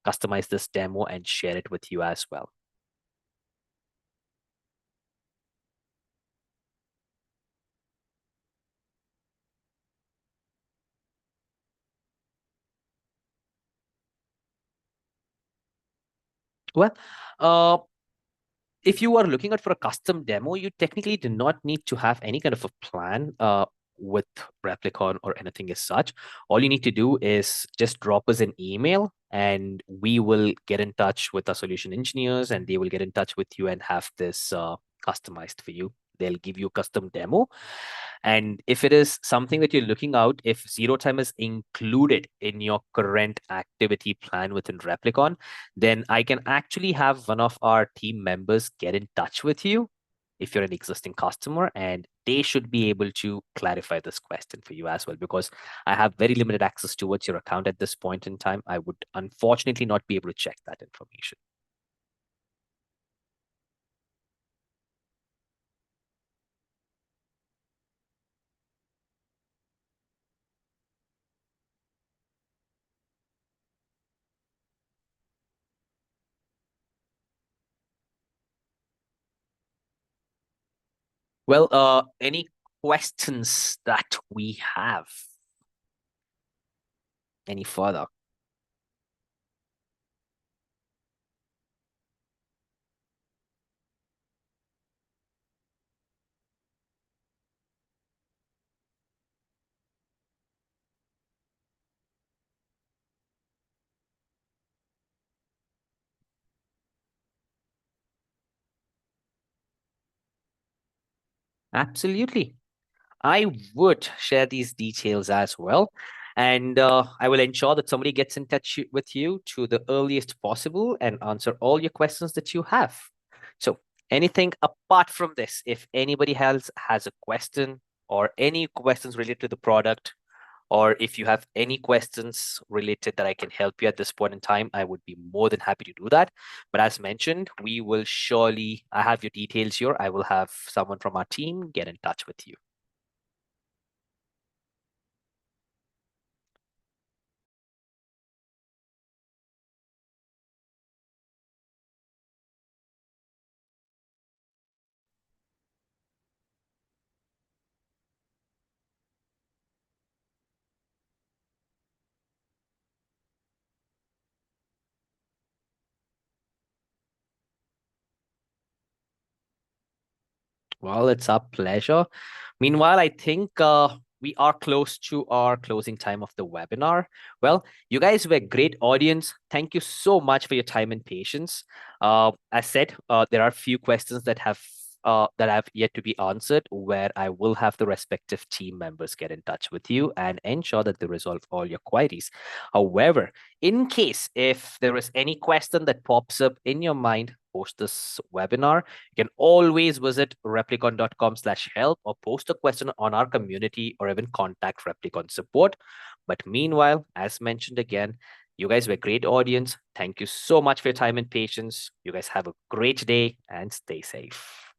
customize this demo and share it with you as well. Well, uh, if you are looking at for a custom demo, you technically do not need to have any kind of a plan with Replicon or anything as such. All you need to do is just drop us an email and we will get in touch with our solution engineers and they will get in touch with you and have this customized for you. They'll give you a custom demo. And if it is something that you're looking out, if ZeroTime is included in your current activity plan within Replicon, then I can actually have one of our team members get in touch with you if you're an existing customer, and they should be able to clarify this question for you as well, because I have very limited access towards your account at this point in time. I would unfortunately not be able to check that information. Well, any questions that we have any further? Absolutely. I would share these details as well. And I will ensure that somebody gets in touch with you to the earliest possible and answer all your questions that you have. So, anything apart from this, if anybody else has a question or any questions related to the product, or if you have any questions related that I can help you at this point in time, I would be more than happy to do that. But as mentioned, we will surely, I have your details here. I will have someone from our team get in touch with you. Well, it's our pleasure. Meanwhile, I think we are close to our closing time of the webinar. Well, you guys were a great audience. Thank you so much for your time and patience. As said, there are a few questions that have yet to be answered, where I will have the respective team members get in touch with you and ensure that they resolve all your queries. However, in case if there is any question that pops up in your mind post this webinar, you can always visit replicon.com/help or post a question on our community or even contact Replicon support. But meanwhile, as mentioned again, you guys were a great audience. Thank you so much for your time and patience. You guys have a great day and stay safe.